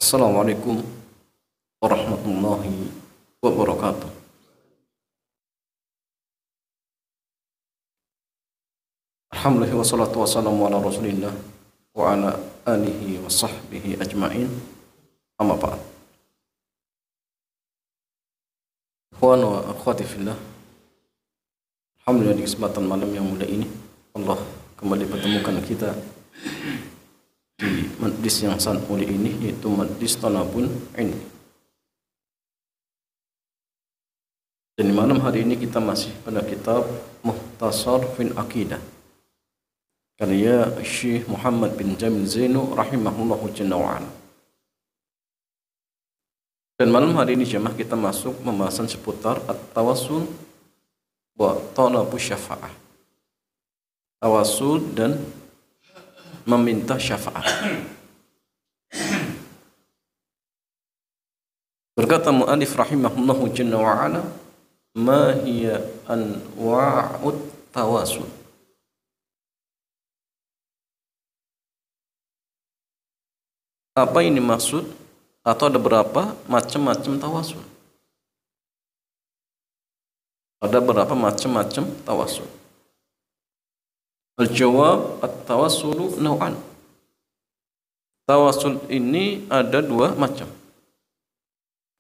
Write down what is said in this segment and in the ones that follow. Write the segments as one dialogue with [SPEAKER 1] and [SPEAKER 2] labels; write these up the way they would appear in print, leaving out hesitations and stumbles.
[SPEAKER 1] Assalamualaikum warahmatullahi wabarakatuh. Alhamdulillah wassalatu wassalamu ala Rasulillah wa ala alihi wa sahbihi ajma'in. Amma ba'd. Ikhwan wa akhwati fillah. Alhamdulillah di kesempatan malam yang mulia ini Allah kembali pertemukan kita di majlis yang sangat mulia ini, yaitu majlis Talabul Ilmi. Dan di malam hari ini kita masih pada kitab Mukhtasar fil Aqidah karya Syekh Muhammad bin Jamil Zainu rahimahullahu jalla wa'ala. Dan malam hari ini jemaah kita masuk pembahasan seputar at-tawassul wa talabus syafa'ah. Tawassul dan meminta syafaat. Berkata mu'allif rahimahullahu jalla wa'ala, ma hiya anwa'ut tawassul. Apa ini maksud, atau ada berapa macam-macam tawassul? Ada berapa macam-macam tawassul? Al-jawab, at-tawassulu naw'an. Tawassul ini ada dua macam.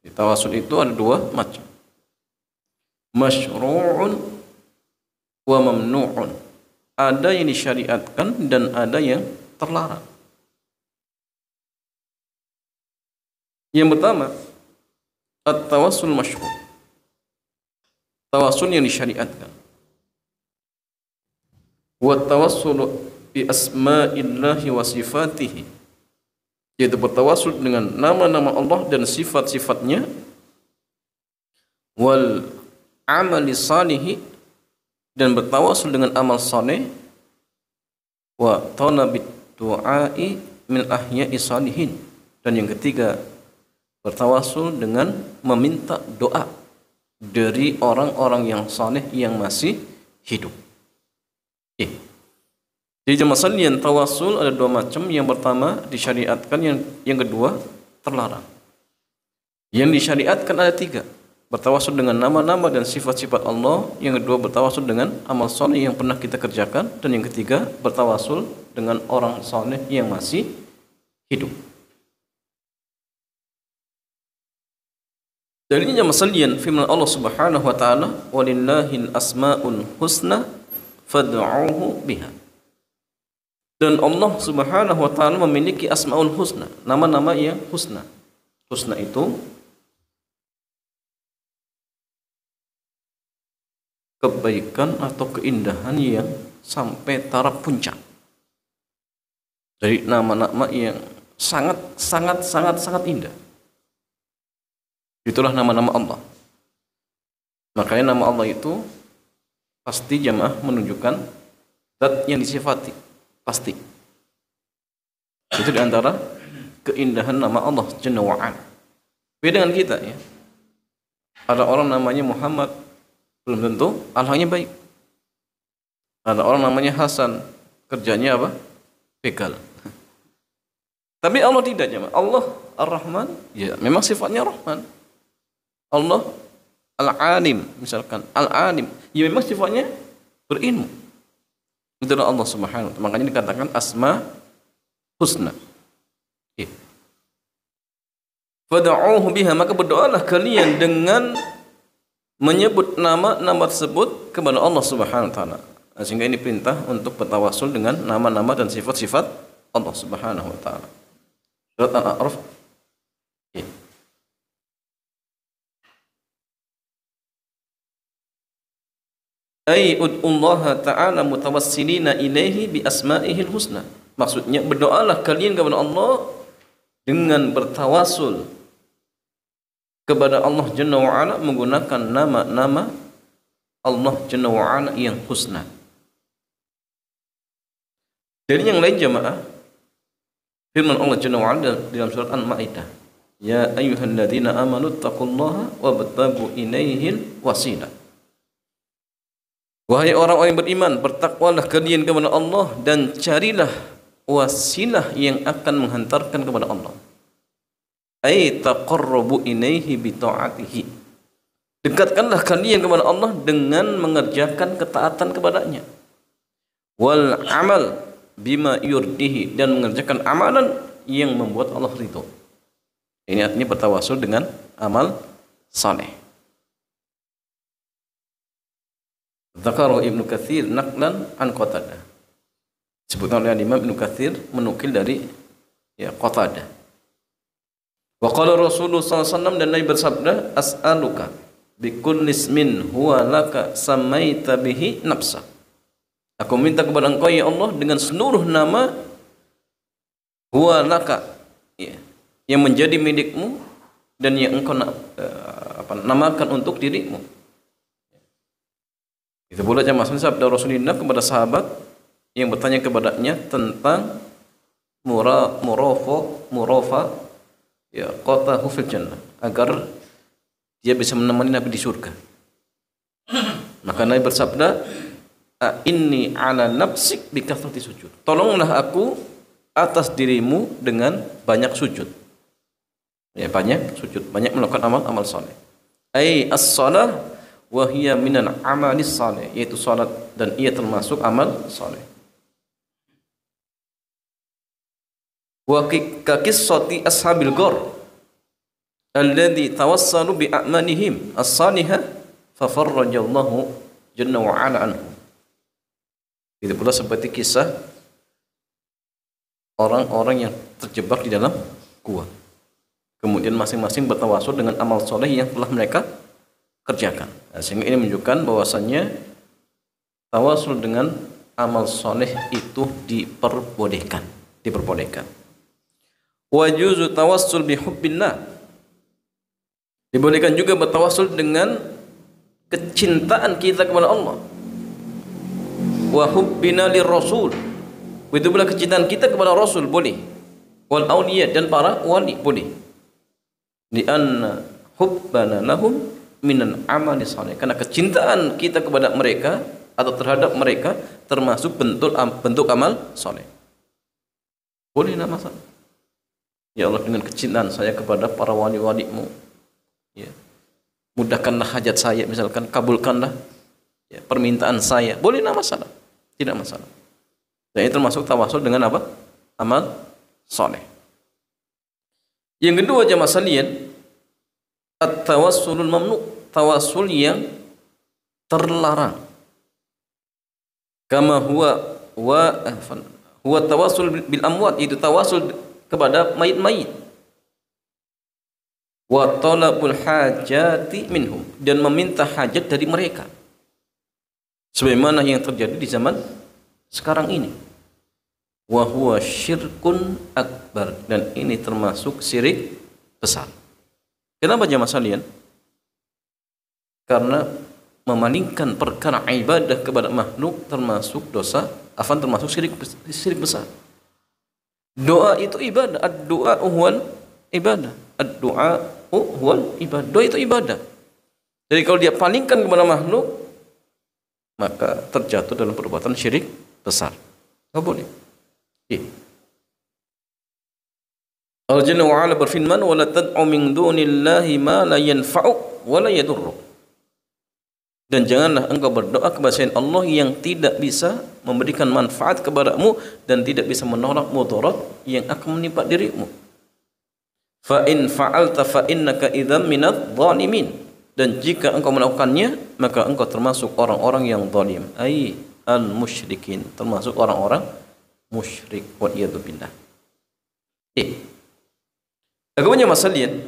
[SPEAKER 1] Tawassul itu ada dua macam. Masyru'un wa mamnu'un. Ada yang disyariatkan dan ada yang terlarang. Yang pertama, at-tawassul masyru'. Tawassul yang disyariatkan. Wa tawassulu bi asma'illahi wa sifatihi, yaitu bertawassul dengan nama-nama Allah dan sifat-sifatnya. Wal amali salihi, dan bertawassul dengan amal saleh. Wa talabid du'ai min ahya'i salihin, dan yang ketiga bertawassul dengan meminta doa dari orang-orang yang saleh yang masih hidup. Jadi jemaah sekalian, tawassul ada dua macam. Yang pertama disyariatkan, yang kedua terlarang. Yang disyariatkan ada tiga. Bertawassul dengan nama-nama dan sifat-sifat Allah. Yang kedua bertawassul dengan amal soleh yang pernah kita kerjakan. Dan yang ketiga bertawassul dengan orang soleh yang masih hidup. Dari ini jemaah sekalian, firman Allah Subhanahu wa taala, walillahil asmaul husna fad'uuhu biha. Dan Allah Subhanahu wa taala memiliki asmaul husna, nama-nama yang husna. Husna itu kebaikan atau keindahan yang sampai taraf puncak. Dari nama-nama yang sangat indah. Itulah nama-nama Allah. Makanya nama Allah itu pasti jamaah menunjukkan zat yang disifati, pasti. Itu diantara keindahan nama Allah Jalla wa'ala. Beda dengan kita ya. Ada orang namanya Muhammad, belum tentu akhlaknya baik. Ada orang namanya Hasan, kerjanya apa? Begal. Tapi Allah tidak jamaah. Allah Ar-Rahman, ya memang sifatnya Rahman. Allah Al-Alim, misalkan Al-Alim, ya memang sifatnya berilmu. Itulah Allah Subhanahu wa ta'ala. Makanya dikatakan asma husna. Fad'uuhu biha, maka berdoalah kalian dengan menyebut nama-nama tersebut kepada Allah Subhanahu wa ta'ala. Sehingga ini perintah untuk bertawassul dengan nama-nama dan sifat-sifat Allah Subhanahu wa ta'ala. Surat Al-A'raf. Ay ud'ullaha ta'ala mutawassilina ilaihi bi asma'ihil husna. Maksudnya berdoalah kalian kepada Allah dengan bertawassul kepada Allah Jalla wa'ala menggunakan nama-nama Allah Jalla wa'ala yang husna. Dari yang lain jamaah, firman Allah Jalla wa'ala dalam surat Al-Ma'idah, ya ayyuhalladzina amanu taqullaha wabtaghu ilaihil wasilah. Wahai orang-orang yang beriman, bertakwalah kalian kepada Allah dan carilah wasilah yang akan menghantarkan kepada Allah. Ai taqarrabu ilaihi bi ta'atihi. Dekatkanlah kalian kepada Allah dengan mengerjakan ketaatan kepadanya. Wal amal bima yurdihi, dan mengerjakan amalan yang membuat Allah ridho. Ini artinya bertawasul dengan amal saleh. Dzakara Ibnu Katsir naqlan an Qatadah. Disebutkan oleh Imam Ibnu Katsir menukil dari Qatadah. Wa qala Rasulullah sallallahu alaihi wasallam, dan Nabi bersabda, as'aluka bikulli ismin huwa laka samaita bihi nafsa. Aku minta kepada Engkau ya Allah dengan seluruh nama huwa laka, yang menjadi milikmu dan yang Engkau namakan untuk dirimu. Itu pula jamaah sabda Rasulullah kepada sahabat yang bertanya kepadanya tentang murafa qatahu fil jannah, agar dia bisa menemani Nabi di surga. Maka Nabi bersabda, inni ala nafsik bi kathrati sujud. Tolonglah aku atas dirimu dengan banyak sujud. Ya, banyak sujud, banyak melakukan amal saleh. Ai as-shalah wa hiya minal amalis saleh, yaitu salat, dan ia termasuk amal saleh. Wa qissati ashabil ghar alladhi tawassalu bi a'malihim as-salihah fa farrajallahu jalla wa ala anhum. Itu pula seperti kisah orang-orang yang terjebak di dalam gua. Kemudian masing-masing bertawasul dengan amal soleh yang telah mereka kerjakan. Nah, sehingga ini menunjukkan bahwasannya tawasul dengan amal soleh itu diperbolehkan. Wa juzu tawassul bi hubbillah. Dibolehkan juga bertawasul dengan kecintaan kita kepada Allah. Wa hubbina lirrasul. Itu pula kecintaan kita kepada Rasul boleh. Wal auliya, dan para wali boleh. Lianna hubbana lahum minan amali saleh. Karena kecintaan kita kepada mereka atau terhadap mereka termasuk bentuk amal saleh. Boleh nama masalah. Ya Allah, dengan kecintaan saya kepada para wali-walimu, ya, mudahkanlah hajat saya, misalkan kabulkanlah permintaan saya. Boleh nama masalah. Tidak masalah. Dan itu termasuk tawasul dengan apa? Amal saleh. Yang kedua jamaah sekalian, at-tawassulul mamnu, tawasul yang terlarang. Kama huwa tawassul bil amwat, itu tawasul kepada mayit-mayit. Wa talabul hajati minhum, dan meminta hajat dari mereka. Sebagaimana yang terjadi di zaman sekarang ini. Wa huwa syirkun akbar, dan ini termasuk syirik besar. Kenapa jamaah sekalian? Karena memalingkan perkara ibadah kepada makhluk termasuk dosa, termasuk syirik besar. Doa itu ibadah, ad-du'a huwal ibadah. Ad-du'a huwal ibadah. Doa itu ibadah. Jadi kalau dia palingkan kepada makhluk, maka terjatuh dalam perbuatan syirik besar. Enggak boleh. Allah Jalla wa Ala berfirman, wa la tad'u min dunillahi ma la yanfa'u wa la yadurru. Dan janganlah engkau berdoa kepada selain Allah yang tidak bisa memberikan manfaat kepadamu dan tidak bisa menolak mudarat yang akan menimpa dirimu. Fa in fa'alta fa innaka idzan minadh dhalimin. Dan jika engkau melakukannya, maka engkau termasuk orang-orang yang zalim, ai al-musyrikin, termasuk orang-orang musyrik, wa iyadu billah. Agamanya masalian,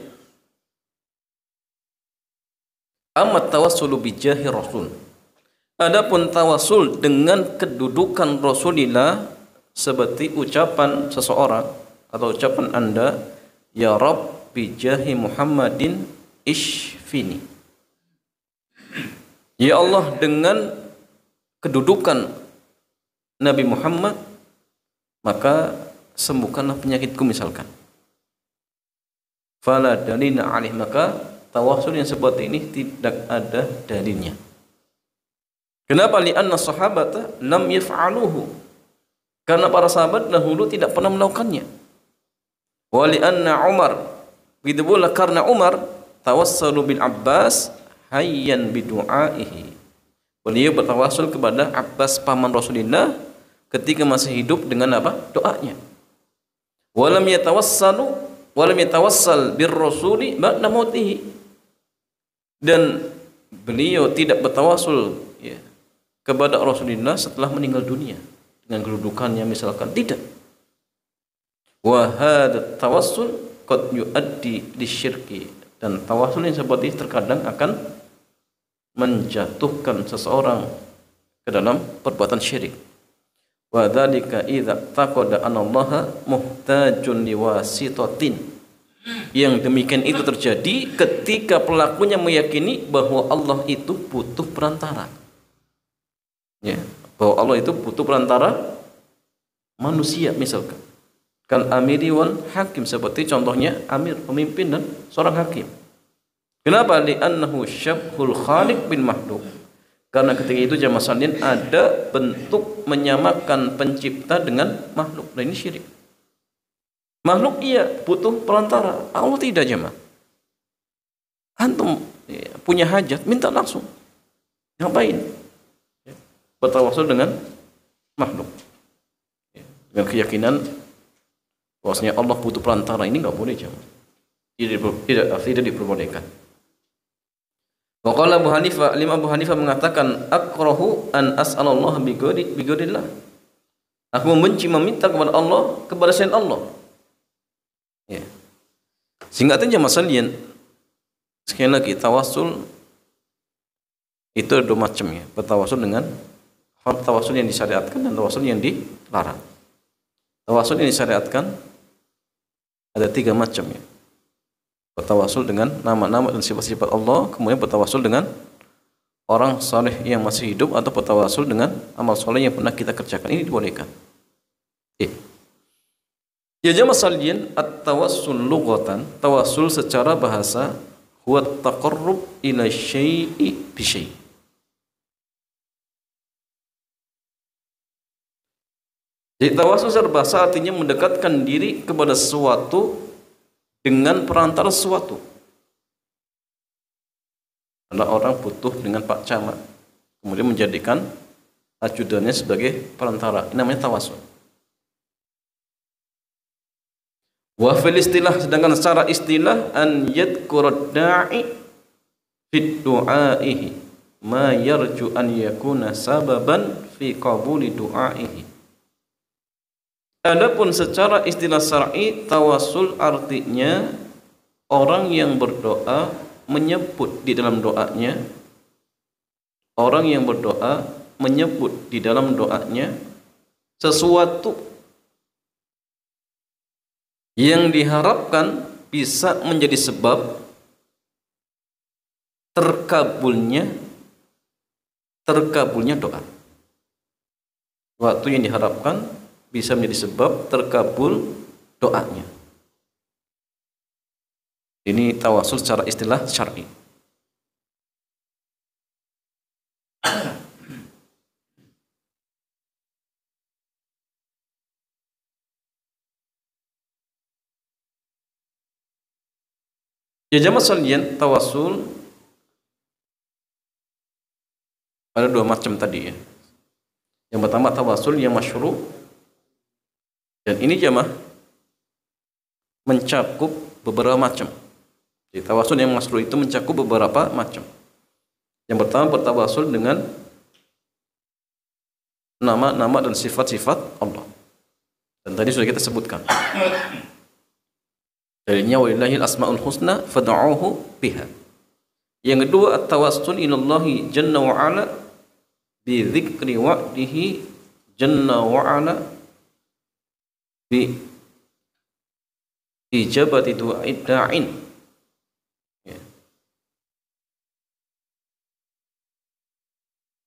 [SPEAKER 1] amat tawassulu bi jahi rasul. Adapun tawasul dengan kedudukan Rasulullah, seperti ucapan seseorang atau ucapan Anda, ya Rabb bi jahi Muhammadin ishfini. Ya Allah, dengan kedudukan Nabi Muhammad, maka sembuhkanlah penyakitku misalkan. Fala dalina alih, maka tawasul yang seperti ini tidak ada dalilnya. Kenapa? Li'anna sahabata lam yaf'aluhu, karena para sahabat dahulu tidak pernah melakukannya. Wa li'anna Umar Begitu pula karena Umar tawassalu bil Abbas hayyan bidu'aihi. Beliau bertawassul kepada Abbas paman Rasulullah ketika masih hidup dengan apa? Doanya. Walam yatawassal bir rasuli ba'da mautihi. Dan beliau tidak bertawassul ya, kepada Rasulullah setelah meninggal dunia dengan kedudukannya misalkan, tidak. Wa hadha tawassul qad yuaddi lisyirki, dan tawassul yang seperti ini terkadang akan menjatuhkan seseorang ke dalam perbuatan syirik. Wa dzalika idza taqada anallaha muhtajun liwasitatin. Yang demikian itu terjadi ketika pelakunya meyakini bahwa Allah itu butuh perantara. Ya, bahwa Allah itu butuh perantara manusia misalkan. Kal amiri wal hakim, seperti contohnya amir, pemimpin, dan seorang hakim. Kenapa? Li'annahu syabhul khaliq bin mahluk. Karena ketika itu jamaah sekalian ada bentuk menyamakan pencipta dengan makhluk. Nah, ini syirik. Makhluk iya butuh perantara, Allah tidak jamaah. Antum ya, punya hajat, minta langsung. Ngapain? Ya, bertawassul dengan makhluk. Ya, dengan keyakinan bahwasanya Allah butuh perantara, ini enggak boleh jamaah. Tidak diperbolehkan. Waqala Abu Hanifah, Abu Hanifah mengatakan akrahu an as'alallah bi ghairillah. Aku membenci meminta kepada Allah kepada selain Allah. Ya. Sehingga artinya masalian, sekali lagi tawassul itu ada dua macam ya. Bertawassul dengan tawassul yang disyariatkan dan tawassul yang dilarang. Tawassul yang disyariatkan ada tiga macam ya. Bertawassul dengan nama-nama dan sifat-sifat Allah, kemudian bertawassul dengan orang saleh yang masih hidup, atau bertawassul dengan amal saleh yang pernah kita kerjakan. Ini dibolehkan. Ya jamaah sekalian, at-tawassul lughatan, tawassul secara bahasa, huwa taqarrub ila syai'i bi syai'. Jadi tawassul secara bahasa artinya mendekatkan diri kepada sesuatu dengan perantara sesuatu. Ada orang butuh dengan Pak Camat, kemudian menjadikan ajudannya sebagai perantara. Ini namanya tawassul. Wa fil istilah, sedangkan secara istilah, an yadhkurad da'i fid du'aihi ma yarju an yakuna sababan fi qabuli du'aihi. Adapun secara istilah syar'i, tawassul artinya orang yang berdoa menyebut di dalam doanya, orang yang berdoa menyebut di dalam doanya sesuatu yang diharapkan bisa menjadi sebab terkabulnya doa. Waktu yang diharapkan bisa menjadi sebab terkabul doanya. Ini tawassul secara istilah syar'i. Ya jamaah sekalian, tawassul ada dua macam tadi ya. Yang pertama tawassul yang masyru', dan ini jamaah mencakup beberapa macam. Jadi tawassul yang masyru' itu mencakup beberapa macam. Yang pertama bertawassul dengan nama-nama dan sifat-sifat Allah. Dan tadi sudah kita sebutkan. Dalilnya walillahil asmaul husna fad'uuhu biha. Yang kedua at-tawassul ilallahi jalla wa ala bi dzikri wa'dihi jalla wa ala bi ijabati du'a'id da'in. Ya.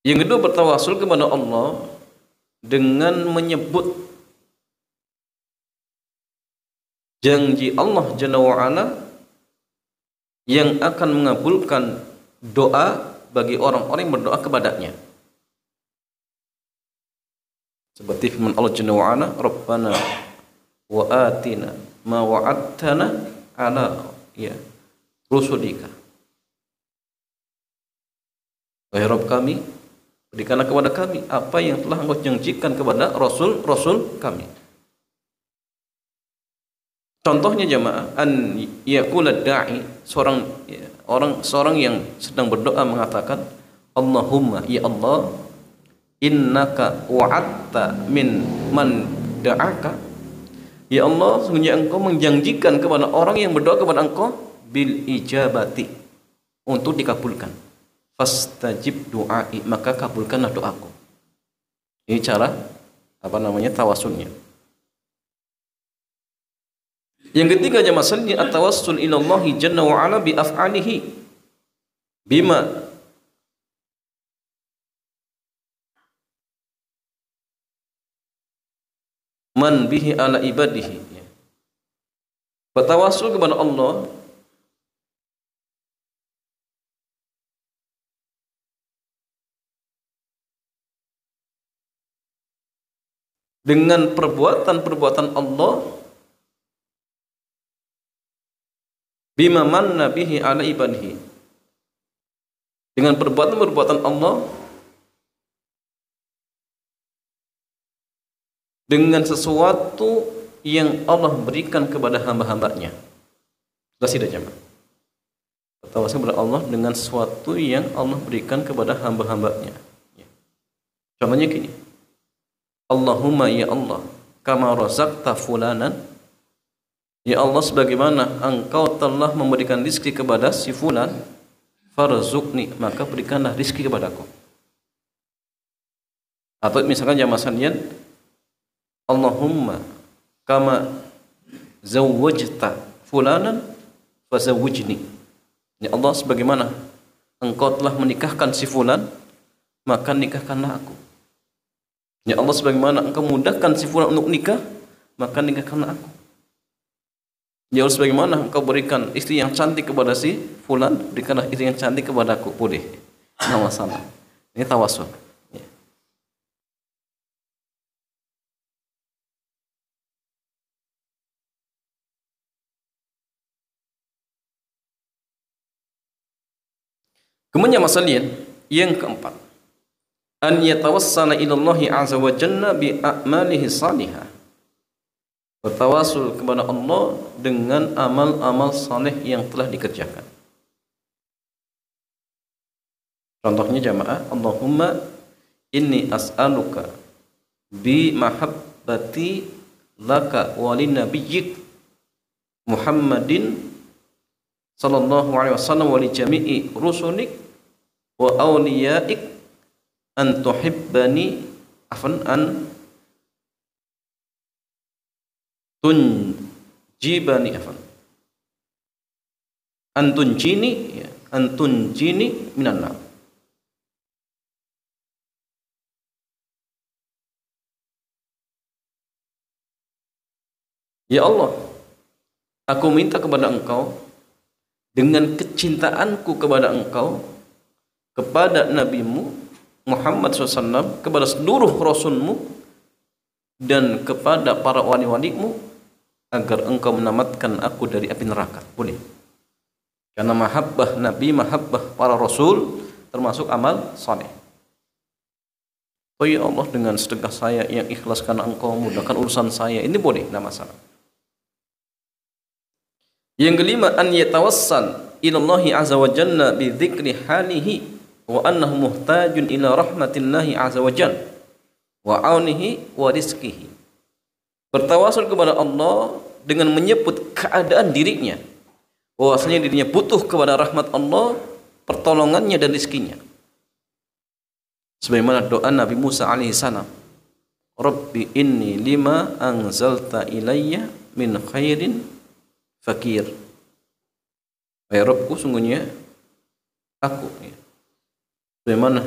[SPEAKER 1] Yang kedua bertawassul kepada Allah dengan menyebut janji Allah Jalla wa'ala yang akan mengabulkan doa bagi orang-orang yang berdoa kepadanya. Seperti firman Allah Jalla wa'ala, Rabbana wa atina ma wa'adtana ala ya rusulika. Wahai Rabb kami, berikanlah kepada kami apa yang telah Engkau janjikan kepada rasul-rasul kami. Contohnya jamaah, an yaqula da'i, seorang yang sedang berdoa mengatakan, Allahumma ya Allah, innaka wa'atta min man da'aka. Ya Allah, sungguhnya Engkau menjanjikan kepada orang yang berdoa kepada Engkau bil ijabati, untuk dikabulkan. Fastajib du'ai, maka kabulkanlah doaku. Ini cara tawasulnya. Yang ketiga jamaah sekalian, at-tawassul ila Allah jalla wa ala bi af'alihi bima man bihi ala ibadihi. Bertawassul kepada Allah dengan perbuatan-perbuatan Allah, bima manna bihi ala ibadihi, dengan perbuatan-perbuatan Allah dengan sesuatu yang Allah berikan kepada hamba-hambanya. Jelas tidak jemaah? Bertawassul kepada Allah dengan sesuatu yang Allah berikan kepada hamba-hambanya. Contohnya gini, Allahumma ya Allah, kama razaqta fulanan, ya Allah, sebagaimana Engkau telah memberikan rizki kepada si fulan, farzuqni, maka berikanlah rizki kepadaku. Atau misalkan jamaah sekalian, Allahumma kama zawwajta fulanan fazawwijni, ya Allah, sebagaimana Engkau telah menikahkan si fulan, maka nikahkanlah aku. Ya Allah, sebagaimana Engkau mudahkan si fulan untuk nikah, maka nikahkanlah aku. Ya Allah, sebagaimana Engkau berikan istri yang cantik kepada si fulan, berikanlah istri yang cantik kepadaku. Boleh, nggak masalah. Ini tawassul. Ya. Kemudian masalah yang keempat, an yatawassala ila Allah azza wa jalla bi a'malihi salihah. Bertawassul kepada Allah dengan amal-amal saleh yang telah dikerjakan. Contohnya jamaah, Allahumma inni as'aluka bi mahabbati laka wa lin nabiyyik Muhammadin sallallahu alaihi wasallam wa li jami'i rusulik wa awliyaik an tuhibbani an tunjibani antunjini minan nar. Ya Allah, aku minta kepada Engkau dengan kecintaanku kepada Engkau, kepada Nabi-Mu Muhammad SAW, kepada seluruh Rasul-Mu, dan kepada para wali-wali-Mu, agar Engkau menamatkan aku dari api neraka. Boleh. Karena mahabbah Nabi, mahabbah para Rasul termasuk amal saleh. Oh ya Allah, dengan sedekah saya yang ikhlas karena Engkau mudahkan urusan saya, ini boleh, tidak masalah. Yang kelima, an yatawassal ila Allah azza wa jalla bi dzikri halihi wa annahu muhtajun ila rahmatillahi azza wa jalla wa aunihi wa rizqihi. Bertawassul kepada Allah dengan menyebut keadaan dirinya, bahwasanya dirinya butuh kepada rahmat Allah, pertolongannya dan rizkinya. Sebagaimana doa Nabi Musa alaihi salam, Rabbi inni lima anzalta ilayya min khairin fakir. Wahai Rabbku, sungguhnya aku, bagaimana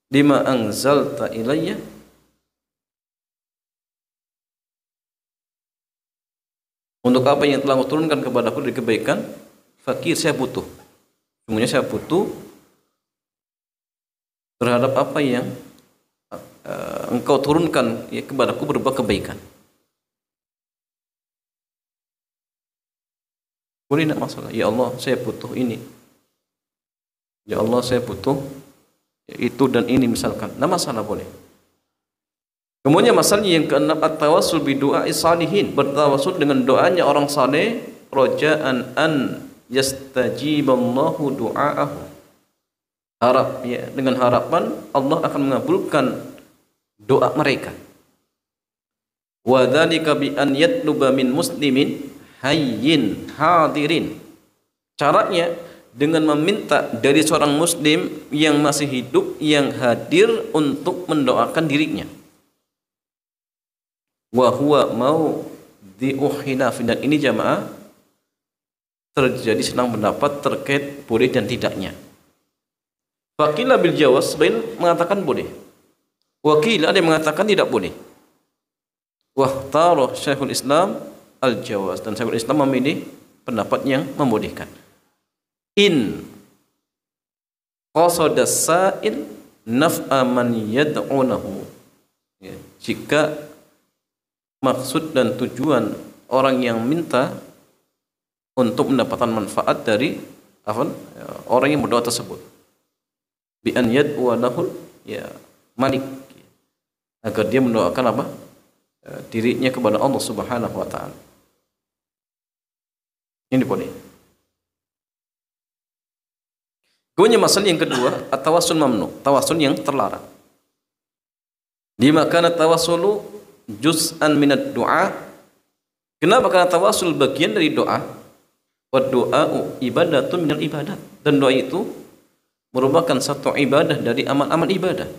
[SPEAKER 1] lima anzalta ilayya, untuk apa yang telah Engkau turunkan kepadaku dari kebaikan, fakir, saya butuh. Sungguhnya saya butuh terhadap apa yang Engkau turunkan kepadaku berupa kebaikan. Boleh tidak masalah. Ya Allah, saya butuh ini. Ya Allah, saya butuh itu dan ini misalkan. Tidak masalah, boleh. Kemudian masalah yang keenam, at-tawassul bi du'a'i salihin, bertawassul dengan doanya orang saleh, raja'an an yastajiballahu du'aahu. Harap ya, dengan harapan Allah akan mengabulkan doa mereka. Wa dzalika bi an yatluba min muslimin hayyin hadirin. Caranya dengan meminta dari seorang muslim yang masih hidup, yang hadir untuk mendoakan dirinya. Wa huwa mawdhi'u khilaf, dan ini jamaah terjadi senang pendapat terkait boleh dan tidaknya. Faqila bil jawaz, sebagian mengatakan boleh. Wakil ada yang mengatakan tidak boleh. Wahtara Syekhul Islam al-jawaz, dan Syekhul Islam memilih pendapat yang membolehkan. In qasada sa'il naf'a man yad'unahu. Ya, jika maksud dan tujuan orang yang minta untuk mendapatkan manfaat dari orang yang berdoa tersebut, bi an yad'u lahu ya malik, agar dia mendoakan dirinya kepada Allah Subhanahu wa taala. Ini boleh. Kemudian masalah yang kedua, at-tawassul mamnu, tawassul yang terlarang. Lima kana tawassulu juz'an minad du'a. Kenapa? Karena tawassul bagian dari doa. Wa du'a'u ibadatun minal ibadat, dan doa itu merupakan satu ibadah dari amal-amal ibadah.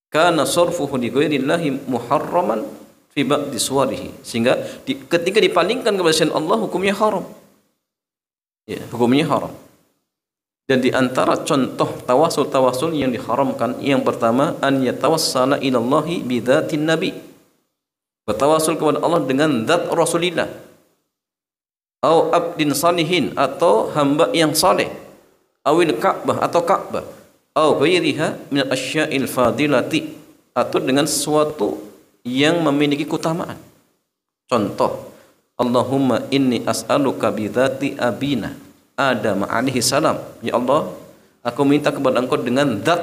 [SPEAKER 1] Kana sarfuhu li ghairillahi muharraman fi ba'di suwarihi, sehingga ketika dipalingkan kepada selain Allah hukumnya haram. Ya, hukumnya haram. Dan di antara contoh tawasul yang diharamkan, yang pertama an yatawassala ila Allahi bi dzatin nabi, bertawasul kepada Allah dengan zat Rasulillah, au abdin salihin, atau hamba yang saleh, awil Ka'bah, atau Ka'bah, au ghairiha min asya'il fadilati, atau dengan sesuatu yang memiliki keutamaan. Contoh, Allahumma inni as'aluka bi dzati abina Adam alaihi salam. Ya Allah, aku minta kepada Engkau dengan zat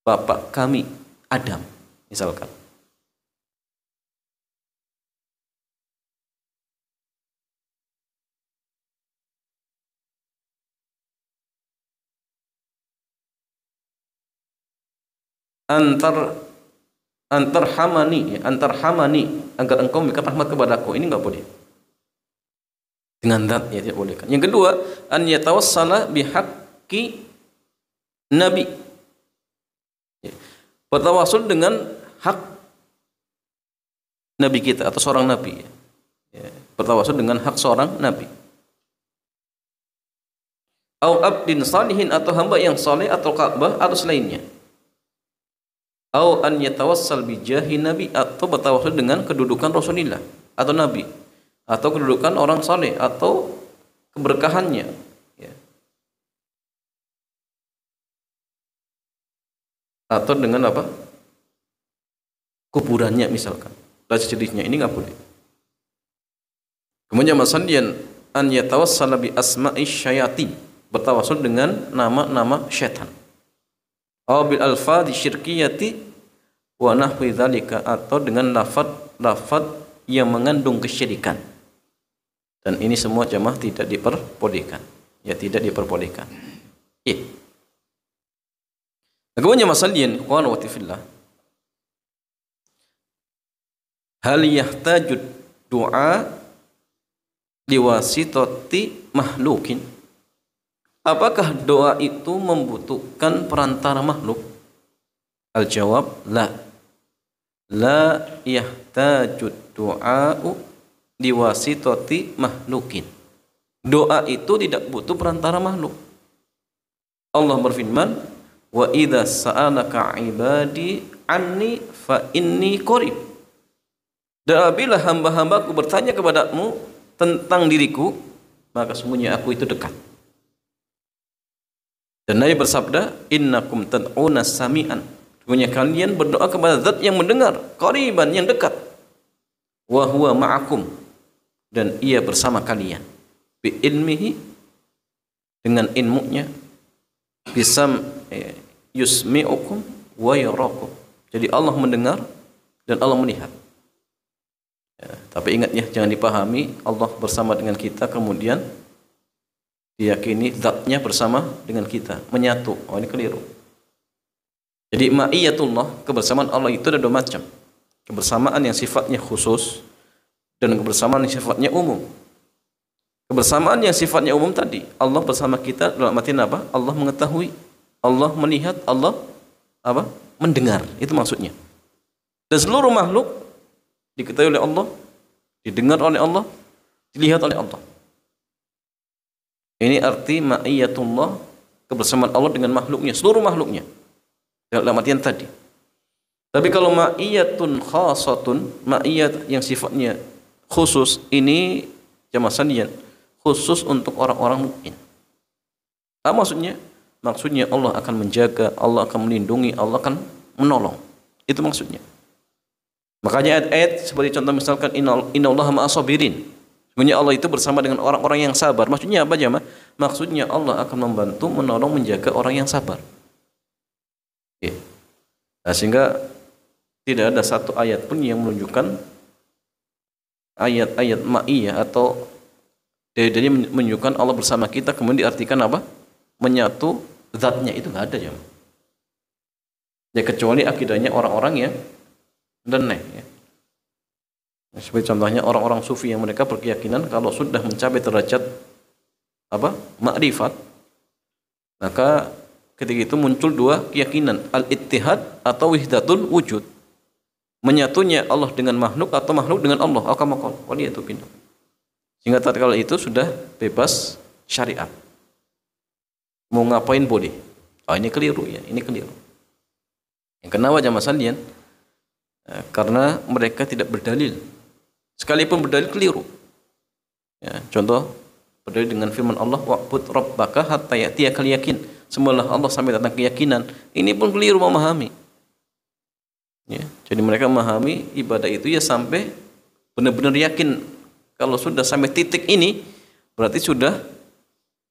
[SPEAKER 1] bapak kami Adam, misalkan. Antarhamani, agar engkau memberikan rahmat kepadaku. Ini enggak boleh. Dengan zat ya tidak boleh. Yang kedua, an yatawassala bihaqqi nabi. Bertawassul dengan hak nabi kita atau seorang nabi. Bertawassul dengan hak seorang nabi. Au abdin salihin, atau hamba yang saleh, atau Ka'bah, atau selainnya. Au an yatawassal bi jahi nabi, atau bertawassul dengan kedudukan Rasulullah atau nabi, atau kedudukan orang saleh, atau keberkahannya, ya. Atau dengan kuburannya misalkan, dan sejenisnya. Ini nggak boleh. Kemudian masallian an yatawassal bi asma'i syayatin, bertawassul dengan nama-nama syaitan. Aw bil alfadhi syirkiyati wa nahwi dzalika, atau dengan lafaz yang mengandung kesyirikan. Dan ini semua jamaah tidak diperbolehkan. Ya, tidak diperbolehkan. Ya. Kemudian masallian ikhwan wa fillah, hal yahtajud du'a liwasitati mahlukin. Apakah doa itu membutuhkan perantara makhluk? Al-jawab, la. La yahtajud du'a'u liwasitati mahlukin. Doa itu tidak butuh perantara makhluk. Allah berfirman, wa idza sa'alaka 'ibadi anni fa inni qarib. Dan apabila hamba-hambaku bertanya kepadamu tentang diriku, maka sesungguhnya aku itu dekat. Dan Nabi bersabda, innakum tad'una sami'an, sesungguhnya kalian berdoa kepada zat yang mendengar, qariban, yang dekat. Wa huwa ma'akum, dan ia bersama kalian. Bi ilmihi, dengan ilmunya, bisam yusmi'ukum wa yarakum. Jadi Allah mendengar dan Allah melihat. Ya, tapi ingat ya, jangan dipahami Allah bersama dengan kita kemudian diyakini zatnya bersama dengan kita, menyatu. Oh, ini keliru. Jadi ma'iyatullah, kebersamaan Allah itu ada dua macam. Kebersamaan yang sifatnya khusus dan kebersamaan yang sifatnya umum. Kebersamaan yang sifatnya umum tadi, Allah bersama kita dalam artian apa? Allah mengetahui, Allah melihat, Allah apa? Mendengar. Itu maksudnya. Dan seluruh makhluk diketahui oleh Allah, didengar oleh Allah, dilihat oleh Allah. Ini arti ma'iyatullah, kebersamaan Allah dengan makhluknya, seluruh makhluknya. Dalam artian tadi. Tapi kalau ma'iyatun khasatun, ma'iyat yang sifatnya khusus, ini jamaah sanian, khusus untuk orang-orang mukmin. Apa maksudnya? Maksudnya Allah akan menjaga, Allah akan melindungi, Allah akan menolong. Itu maksudnya. Makanya ayat-ayat seperti contoh misalkan innallaha ma'as-sabirin. Sebenarnya Allah itu bersama dengan orang-orang yang sabar. Maksudnya apa jemaah? Maksudnya Allah akan membantu, menolong, menjaga orang yang sabar. Ya. Nah, sehingga tidak ada satu ayat pun yang menunjukkan ayat-ayat ma'iyah atau dari menunjukkan Allah bersama kita kemudian diartikan apa? Menyatu zatnya, itu nggak ada jemaah. Ya kecuali akidahnya orang-orang yang deneh ya. Seperti contohnya orang-orang sufi yang mereka berkeyakinan kalau sudah mencapai derajat apa? Ma'rifat, maka ketika itu muncul dua keyakinan, al-ittihad atau wahdatul wujud. Menyatunya Allah dengan makhluk atau makhluk dengan Allah. Akamakal. Waliyatu billah. Sehingga tatkala itu sudah bebas syariat. Mau ngapain boleh. Ini keliru ya, ini keliru. Yang kenapa jamaah sekalian? Karena mereka tidak berdalil. Sekalipun berdalil keliru. Ya, contoh berdalil dengan firman Allah, wa'bud rabbaka hatta ya'tiyakal yakin. Sembahlah Allah sampai datang keyakinan. Ini pun keliru memahami. Ya, jadi mereka memahami ibadah itu ya sampai benar-benar yakin. Kalau sudah sampai titik ini berarti sudah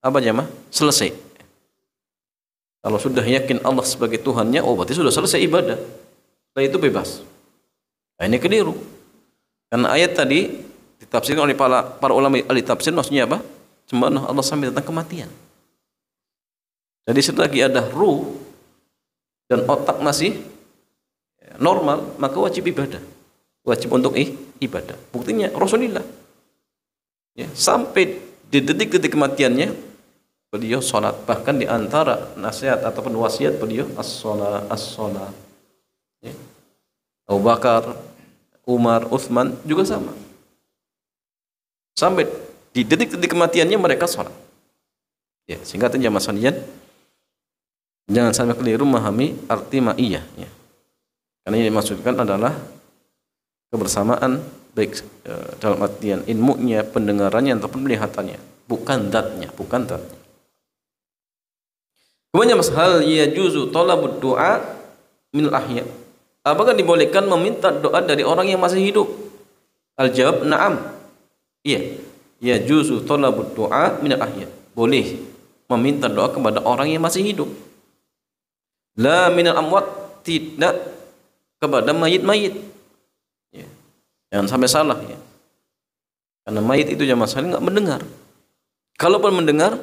[SPEAKER 1] apa jemaah? Selesai. Kalau sudah yakin Allah sebagai Tuhannya, oh berarti sudah selesai ibadah. Setelah itu bebas. Nah, ini keliru. Karena ayat tadi ditafsirkan oleh para ulama ahli tafsir, maksudnya apa? Sembahlah Allah sampai datang kematian. Jadi selagi ada ruh dan otak masih normal, maka wajib ibadah. Wajib untuk ibadah. Buktinya Rasulullah. Ya, sampai di detik-detik kematiannya beliau sholat. Bahkan di antara nasihat ataupun wasiat beliau as-sholat, as-sholat. Ya. Abu Bakar, Umar, Utsman juga sama. Sampai di detik-detik kematiannya mereka sholat. Ya, sehingga jamaah sekalian, jangan sampai keliru memahami arti ma'iyah. Ya. Karena yang dimaksudkan adalah kebersamaan baik dalam artian ilmunya, pendengarannya ataupun melihatannya, bukan zatnya, bukan zatnya. Kemudian hal yajuzu talabud du'a min ahya. Apakah dibolehkan meminta doa dari orang yang masih hidup? Al-jawab na'am. Iya. Yajuzu talabud du'a min ahya. Boleh meminta doa kepada orang yang masih hidup. La minal amwat, tidak kepada mayit-mayit. Ya. Jangan sampai salah ya. Karena mayit itu jamaah sekalian enggak mendengar. Kalaupun mendengar,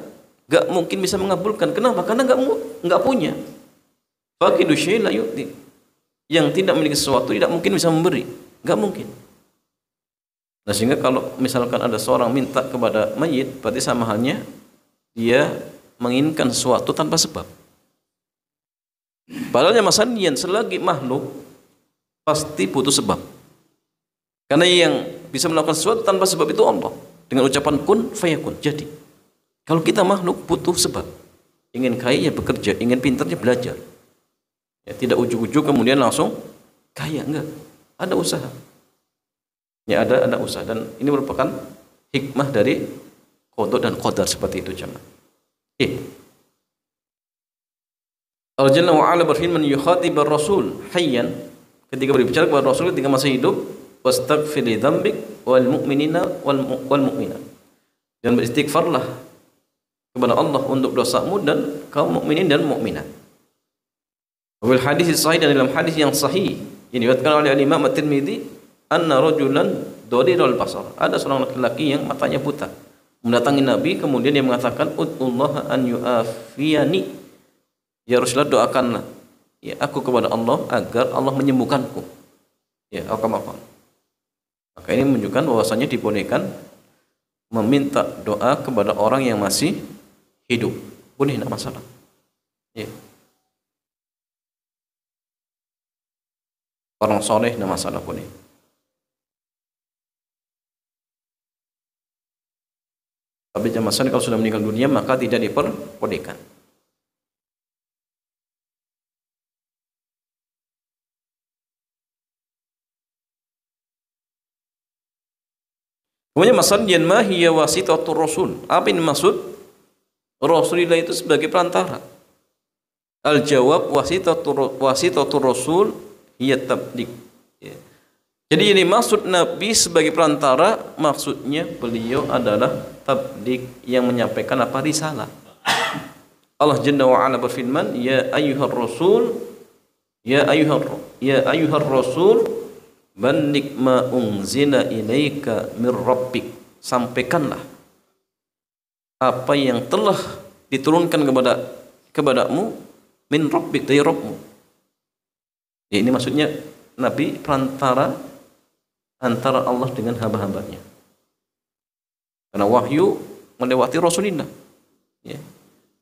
[SPEAKER 1] enggak mungkin bisa mengabulkan. Kenapa? Karena enggak punya. Faqidu syai' la yu'ti. Yang tidak memiliki sesuatu tidak mungkin bisa memberi. Enggak mungkin. Nah, sehingga kalau misalkan ada seorang minta kepada mayit, berarti sama halnya dia menginginkan sesuatu tanpa sebab. Padahal jamaah sekalian, selagi makhluk pasti butuh sebab. Karena yang bisa melakukan sesuatu tanpa sebab itu Allah. Dengan ucapan kun fayakun, jadi. Kalau kita makhluk butuh sebab. Ingin kaya ya bekerja, ingin pintarnya belajar. Ya, tidak ujuk-ujuk kemudian langsung kaya, enggak. Ada usaha. Ya ada usaha, dan ini merupakan hikmah dari qada dan qadar seperti itu jemaah. Allah Jalla wa Ala berfirman yukhatib ar-rasul hayyan, ketika berbicara kepada Rasul ketika masih hidup, wastaghfir li dzambik wal mu'minina wal mu'minat. Dan beristighfarlah kepada Allah untuk dosamu dan kaum mukminin dan mukminat. Wal hadis sahih, dan dalam hadis yang sahih yang diriwayatkan oleh Imam At-Tirmidzi, anna rajulan dharirul basar. Ada seorang laki-laki yang matanya buta mendatangi Nabi, kemudian dia mengatakan, ud'ullaha an yu'afiyani. Ya Rasulullah, doakanlah ya aku kepada Allah agar Allah menyembuhkanku. Ya, apa-apa. Maka ini menunjukkan bahwasanya dibolehkan meminta doa kepada orang yang masih hidup. Boleh, tidak masalah. Ya. Orang soleh tidak masalah, boleh. Tapi jamaah sekalian, kalau sudah meninggal dunia maka tidak diperbolehkan. Kemudian masalah ma hiya wasitatur rasul. Apa yang maksud Rasulullah itu sebagai perantara? Al-jawab wasitatur rasul hiya tabligh. Ya. Jadi ini maksud Nabi sebagai perantara, maksudnya beliau adalah tabligh, yang menyampaikan apa? Risalah. Allah Jalla wa Ala berfirman, ya ayyuhar rasul balligh ma unzila ilaika mir rabbik. Sampaikanlah apa yang telah diturunkan kepadamu min rabbik, dari Rabbmu. Ya, ini maksudnya Nabi perantara antara Allah dengan hamba-hambanya. Karena wahyu melewati Rasulullah. Ya.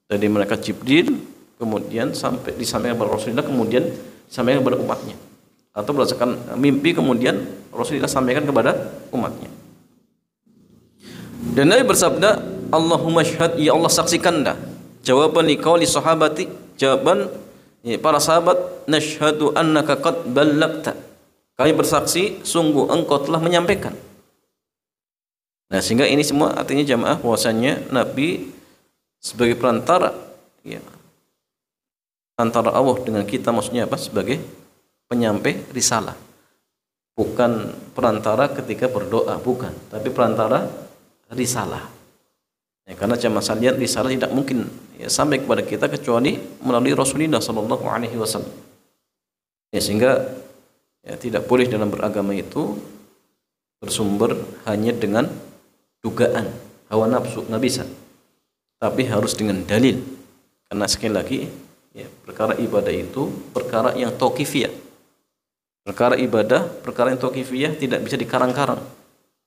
[SPEAKER 1] Dari mereka Jibril, kemudian sampai disampaikan kepada Rasulullah, kemudian disampaikan kepada umatnya. Atau berdasarkan mimpi, kemudian Rasulullah sampaikan kepada umatnya. Dan Nabi bersabda, Allahumma syhad, ya Allah saksikanlah. Jawaban liqauli sahabati, jawaban ya, para sahabat, nashhadu annaka qad ballagta. Kami bersaksi sungguh engkau telah menyampaikan. Nah, sehingga ini semua artinya jamaah bahwasanya Nabi sebagai perantara ya, antara Allah dengan kita, maksudnya apa? Sebagai penyampai risalah. Bukan perantara ketika berdoa, bukan, tapi perantara risalah. Ya, karena jamaah sekalian, risalah tidak mungkin ya, sampai kepada kita kecuali melalui Rasulullah sallallahu alaihi wasallam. Ya, sehingga ya, tidak boleh dalam beragama itu bersumber hanya dengan dugaan, hawa nafsu, nggak bisa. Tapi harus dengan dalil. Karena sekali lagi ya, perkara ibadah itu perkara yang tauqifiyah. Perkara ibadah, perkara yang tauqifiyah tidak bisa dikarang-karang.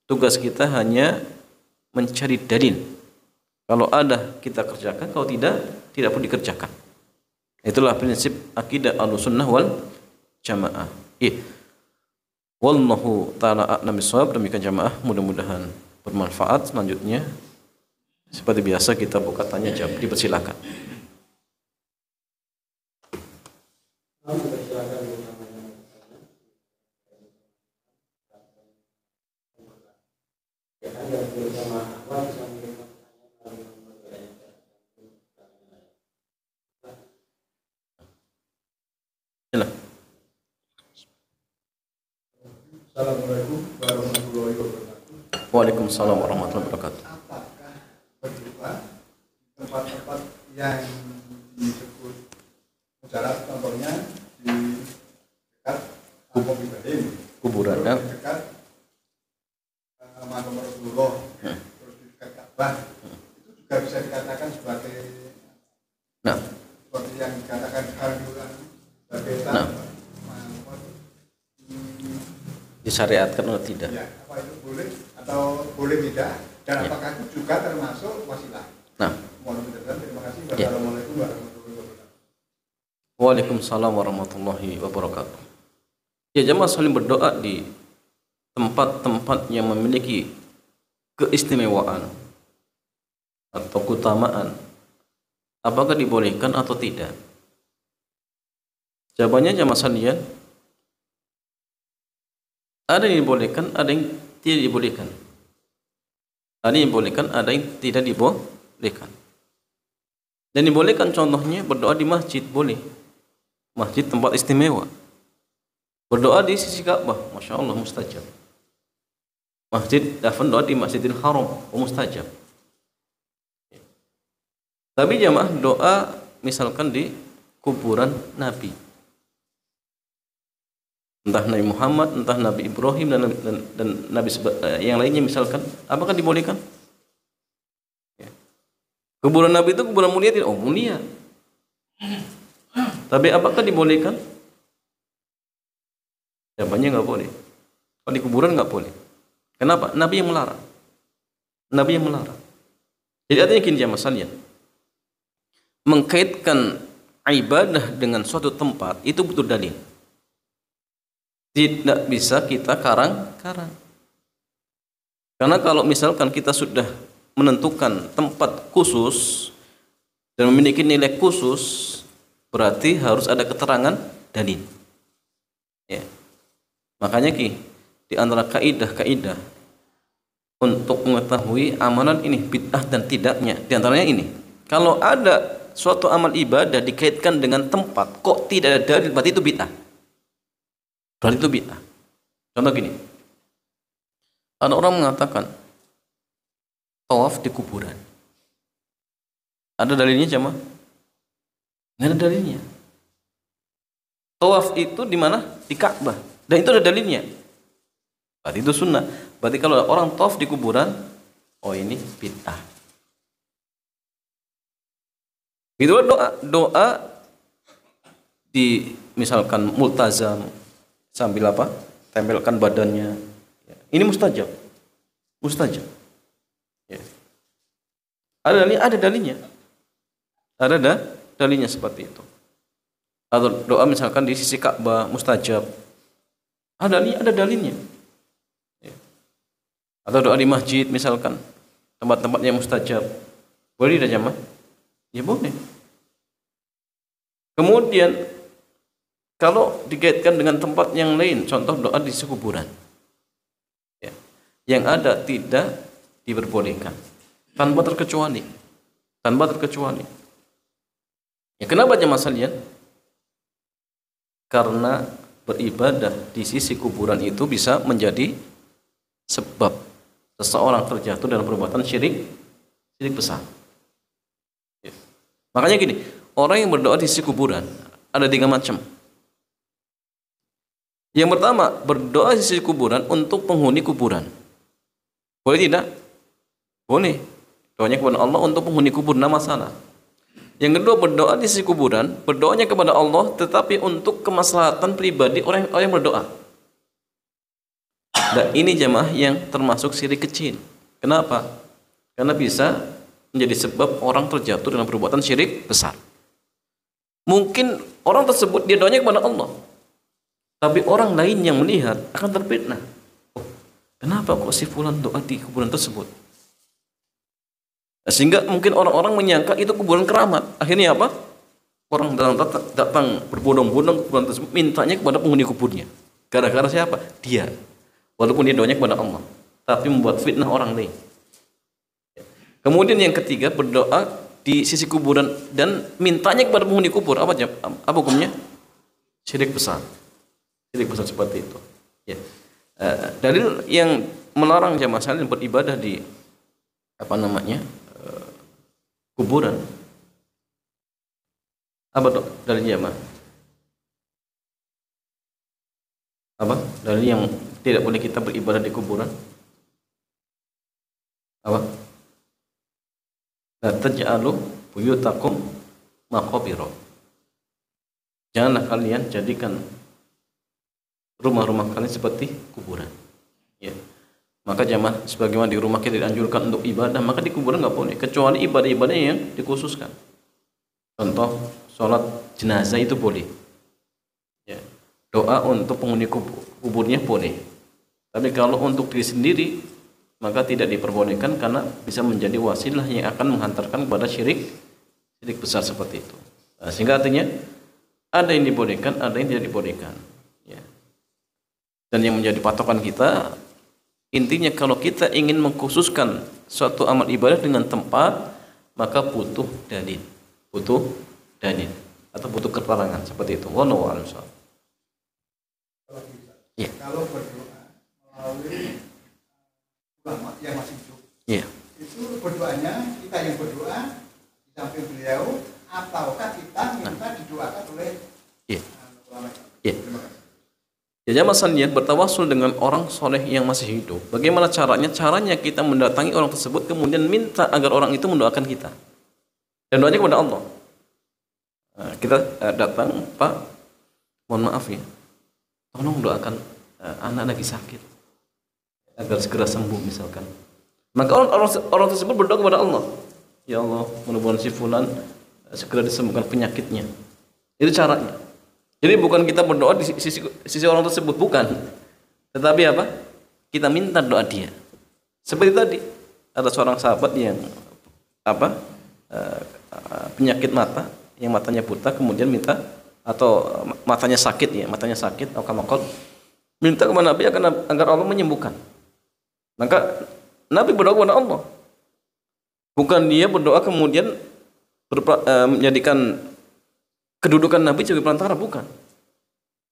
[SPEAKER 1] Tugas kita hanya mencari dalil. Kalau ada kita kerjakan, kalau tidak pun dikerjakan. Itulah prinsip akidah Ahlussunnah wal Jamaah. Wallahu taala a'lam bishawab. Demikian jamaah, mudah-mudahan bermanfaat. Selanjutnya seperti biasa kita buka tanya jawab, dipersilakan.
[SPEAKER 2] Assalamualaikum warahmatullahi wabarakatuh.
[SPEAKER 1] Waalaikumsalam warahmatullahi wabarakatuh.
[SPEAKER 2] Apakah berdoa tempat-tempat yang disebut mujarab, contohnya di dekat Makam Ibrahim,
[SPEAKER 1] Kuburan ya?
[SPEAKER 2] di dekat Makam Rasulullah, terus di dekat Ka'bah, itu juga bisa dikatakan sebagai seperti yang dikatakan handuran sebagai
[SPEAKER 1] disyariatkan atau tidak?
[SPEAKER 2] Ya, apa itu boleh atau boleh tidak? Dan apakah itu juga termasuk wasilah?
[SPEAKER 1] Nah,
[SPEAKER 2] terima kasih. Wassalamualaikum warahmatullahi wabarakatuh.
[SPEAKER 1] Waalaikumsalam warahmatullahi wabarakatuh. Ya, jamaah saling berdoa di tempat-tempat yang memiliki keistimewaan atau keutamaan, apakah dibolehkan atau tidak? Jawabannya jamaah sekalian, ada yang dibolehkan, ada yang tidak dibolehkan. Ada yang dibolehkan, ada yang tidak dibolehkan. Dan dibolehkan contohnya berdoa di masjid, boleh. Masjid tempat istimewa. Berdoa di sisi Ka'bah, Masya Allah, mustajab. masjid, dafan doa di Masjidil Haram, mustajab. Tapi jamaah doa misalkan di kuburan Nabi, entah Nabi Muhammad, entah Nabi Ibrahim dan Nabi yang lainnya misalkan, apakah dibolehkan? Ya. Kuburan Nabi itu kuburan mulia tidak? Oh mulia. Tapi apakah dibolehkan? Jawabannya nggak boleh. Kalau di kuburan nggak boleh. Kenapa? Nabi yang melarang. Nabi yang melarang. Jadi artinya gini jamaah sekalian, mengkaitkan ibadah dengan suatu tempat itu butuh dalil. Tidak bisa kita karang-karang. Karena kalau misalkan kita sudah menentukan tempat khusus dan memiliki nilai khusus, berarti harus ada keterangan dalil. Ya. Makanya di antara kaidah-kaidah untuk mengetahui amalan ini bid'ah dan tidaknya, di antaranya ini. Kalau ada suatu amal ibadah dikaitkan dengan tempat kok tidak ada dalil, berarti itu bid'ah. Berarti itu bid'ah. Contoh gini. Ada orang mengatakan tawaf di kuburan. Ada dalilnya jemaah? Enggak ada dalilnya. Tawaf itu di mana? Di Ka'bah. Dan itu ada dalilnya. Berarti itu sunnah. Berarti kalau orang tawaf di kuburan, oh ini bid'ah. Gitu doa di misalkan multazam sambil apa? Tempelkan badannya. Ini mustajab. Mustajab. Ya. Ada dalilnya. Ada dalilnya seperti itu. Atau doa misalkan di sisi Ka'bah mustajab. Ada dalilnya. Ya. Atau doa di masjid misalkan tempat-tempatnya mustajab. Boleh tidak jamaah? Ya boleh. Kemudian kalau dikaitkan dengan tempat yang lain, contoh doa di kuburan, ya, yang ada tidak diperbolehkan tanpa terkecuali. Ya, kenapa jemaah sekalian? Karena beribadah di sisi kuburan itu bisa menjadi sebab seseorang terjatuh dalam perbuatan syirik besar. Ya. Makanya gini, orang yang berdoa di sisi kuburan ada 3 macam. Yang pertama, berdoa di sisi kuburan untuk penghuni kuburan. Boleh tidak? Boleh. Doanya kepada Allah untuk penghuni kuburan, tidak masalah. Yang kedua, berdoa di sisi kuburan, berdoanya kepada Allah tetapi untuk kemaslahatan pribadi orang yang berdoa. Dan ini jemaah yang termasuk syirik kecil. Kenapa? Karena bisa menjadi sebab orang terjatuh dalam perbuatan syirik besar. Mungkin orang tersebut dia doanya kepada Allah, tapi orang lain yang melihat akan terfitnah. Oh, kenapa kok si fulan doa di kuburan tersebut? Sehingga mungkin orang-orang menyangka itu kuburan keramat. Akhirnya apa? Orang datang berbondong-bondong ke kuburan tersebut, mintanya kepada penghuni kuburnya. Gara-gara siapa? Dia. Walaupun dia doanya kepada Allah, tapi membuat fitnah orang lain. Kemudian yang ketiga, berdoa di sisi kuburan dan mintanya kepada penghuni kubur. Apa hukumnya? Syirik besar. Syirik besar seperti itu. Ya. Dalil yang melarang jamaah sekalian beribadah di kuburan. Apa dalilnya jamaah? Apa dalil yang tidak boleh kita beribadah di kuburan? Apa? La taj'alu buyutakum maqabira. Janganlah kalian jadikan rumah-rumah kalian seperti kuburan. Ya. Maka jamaah, sebagaimana di rumah kita dianjurkan untuk ibadah, maka di kuburan nggak boleh, kecuali ibadah-ibadah yang dikhususkan. Contoh, sholat jenazah itu boleh. Ya. Doa untuk penghuni kuburnya boleh. Tapi kalau untuk diri sendiri, maka tidak diperbolehkan karena bisa menjadi wasilah yang akan menghantarkan kepada syirik besar seperti itu. Nah, sehingga artinya ada yang dibolehkan, ada yang tidak dibolehkan. Ya. Dan yang menjadi patokan kita, intinya kalau kita ingin mengkhususkan suatu amal ibadah dengan tempat, maka butuh dalil atau butuh keterangan seperti itu. Wallahu a'lam.
[SPEAKER 2] Kalau berdoa melalui yang masih hidup.
[SPEAKER 1] Iya.
[SPEAKER 2] Itu berdoanya kita yang berdoa di samping beliau, ataukah kita minta didoakan oleh ulama?
[SPEAKER 1] Iya. Jadi masalahnya bertawasul dengan orang soleh yang masih hidup. Bagaimana caranya? Caranya kita mendatangi orang tersebut kemudian minta agar orang itu mendoakan kita. Dan doanya kepada Allah. Nah, kita datang, Pak, mohon maaf ya, tolong doakan anak lagi sakit agar segera sembuh misalkan. Maka orang tersebut berdoa kepada Allah. Ya Allah, mudah-mudahan si fulan segera disembuhkan penyakitnya. Itu caranya. Jadi bukan kita berdoa di sisi orang tersebut, bukan. Tetapi apa? Kita minta doa dia. Seperti tadi ada seorang sahabat yang penyakit mata, yang matanya buta, kemudian minta, atau matanya sakit ya, atau kamakol, minta kepada Nabi agar Allah menyembuhkan. Maka Nabi berdoa kepada Allah. Bukan dia berdoa kemudian menjadikan kedudukan Nabi sebagai perantara, bukan.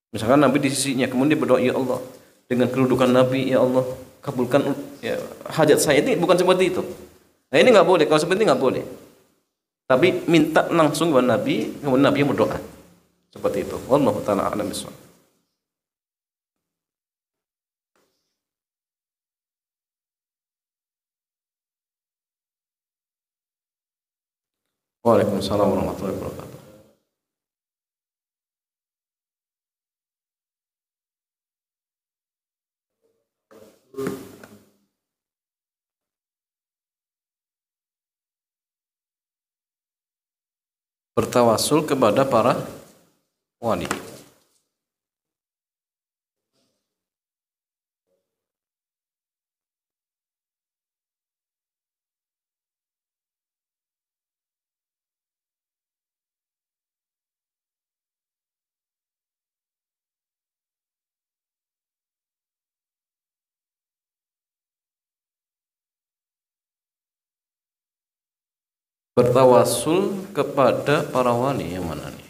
[SPEAKER 1] Misalkan Nabi di sisinya, kemudian dia berdoa, ya Allah, dengan kedudukan Nabi, ya Allah, kabulkan ya, hajat saya. Ini bukan seperti itu. Nah ini nggak boleh, kalau seperti ini nggak boleh. Tapi minta langsung kepada Nabi, kemudian Nabi yang berdoa. Seperti itu. Wallahu ta'ala a'lam bishawab. Waalaikumsalam warahmatullahi wabarakatuh. Bertawasul kepada para wali. Bertawasul kepada para wali yang mana nih?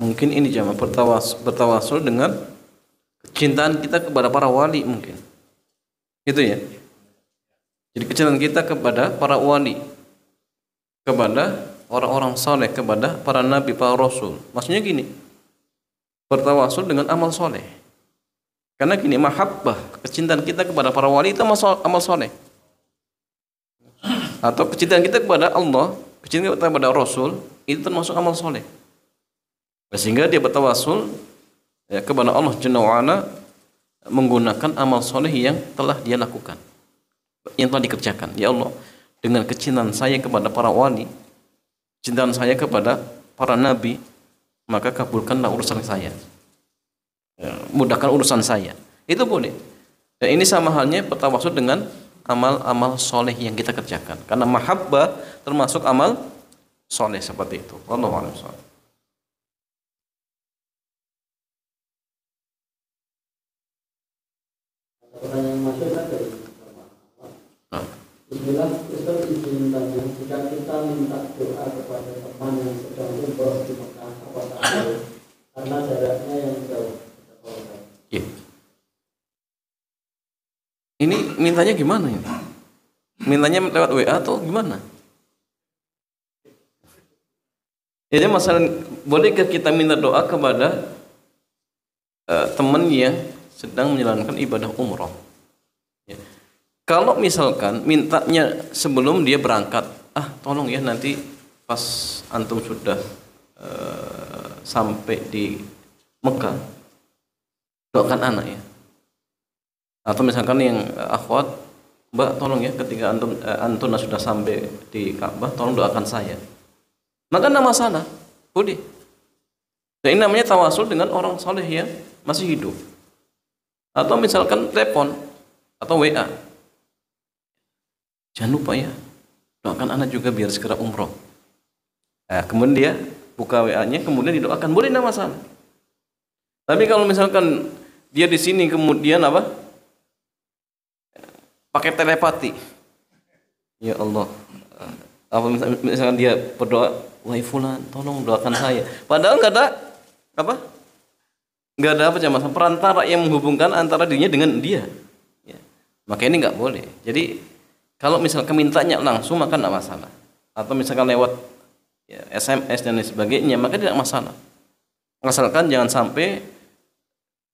[SPEAKER 1] Mungkin ini jamaah bertawasul dengan kecintaan kita kepada para wali mungkin. Itu ya. Jadi kecintaan kita kepada para wali, kepada orang-orang saleh, kepada para nabi, para rasul. Maksudnya gini, bertawasul dengan amal soleh. Karena gini, mahabbah, kecintaan kita kepada para wali itu amal soleh. Atau kecintaan kita kepada Allah, kecintaan kita kepada Rasul, itu termasuk amal soleh. Sehingga dia bertawasul ya, kepada Allah Jalla wa'ala menggunakan amal soleh yang telah dia lakukan, yang telah dikerjakan. Ya Allah, dengan kecintaan saya kepada para wali, cintaan saya kepada para nabi, maka kabulkanlah urusan saya, ya, mudahkan urusan saya. Itu boleh. Dan ini sama halnya bertawasul dengan amal-amal soleh yang kita kerjakan. Karena mahabbah termasuk amal soleh seperti itu. Wallahu a'lam bishawab.
[SPEAKER 3] Pertanyaan masuk dari Bismillah, Ustaz izin tanya, jika kita minta doa kepada teman yang sedang umroh di Mekah, apakah boleh? Karena jaraknya yang jauh.
[SPEAKER 1] Yeah. Ini mintanya gimana ini? Mintanya lewat WA atau gimana? Jadi masalah, bolehkah kita minta doa kepada teman yang sedang menjalankan ibadah umroh? Ya. Kalau misalkan mintanya sebelum dia berangkat, tolong ya nanti pas antum sudah sampai di Mekah, doakan anak ya. Atau misalkan yang akhwat, Mbak tolong ya ketika antum sudah sampai di Ka'bah, tolong doakan saya. Maka nama sana, boleh. Dan ini namanya tawasul dengan orang saleh yang masih hidup. Atau misalkan telepon atau WA. Jangan lupa ya, doakan anak juga biar segera umroh. Nah, kemudian dia buka WA-nya, kemudian didoakan, boleh nama sana. Tapi kalau misalkan dia di sini kemudian pakai telepati. Ya Allah, apa misalkan dia berdoa, wahai fulan, tolong doakan saya. Padahal nggak ada apa? Nggak ada apa jamaah perantara yang menghubungkan antara dirinya dengan dia. Ya. Maka ini nggak boleh. Jadi kalau misalkan mintanya langsung maka nggak masalah. Atau misalkan lewat ya, SMS dan lain sebagainya maka tidak masalah. Asalkan jangan sampai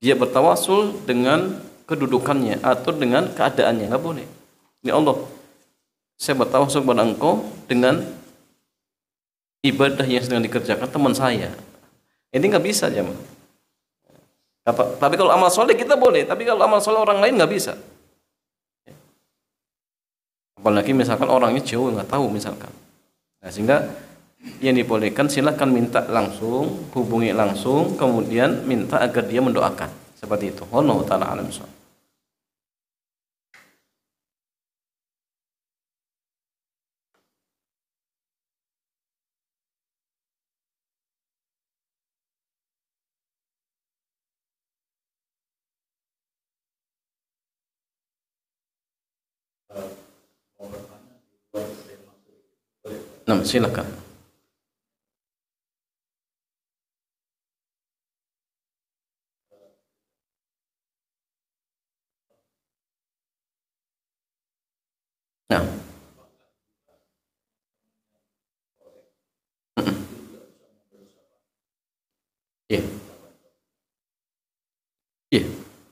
[SPEAKER 1] dia bertawasul dengan kedudukannya atau dengan keadaannya, nggak boleh. Ya Allah, saya bertawasul kepada Engkau dengan ibadah yang sedang dikerjakan teman saya. Ini nggak bisa jemaah. Tapi kalau amal soleh kita boleh, tapi kalau amal soleh orang lain nggak bisa. Apalagi misalkan orangnya jauh nggak tahu misalkan. Nah, sehingga yang dibolehkan silakan minta langsung, hubungi langsung, kemudian minta agar dia mendoakan seperti itu. Wallahu taala alam. Nah, silakan. Nah, iya, iya.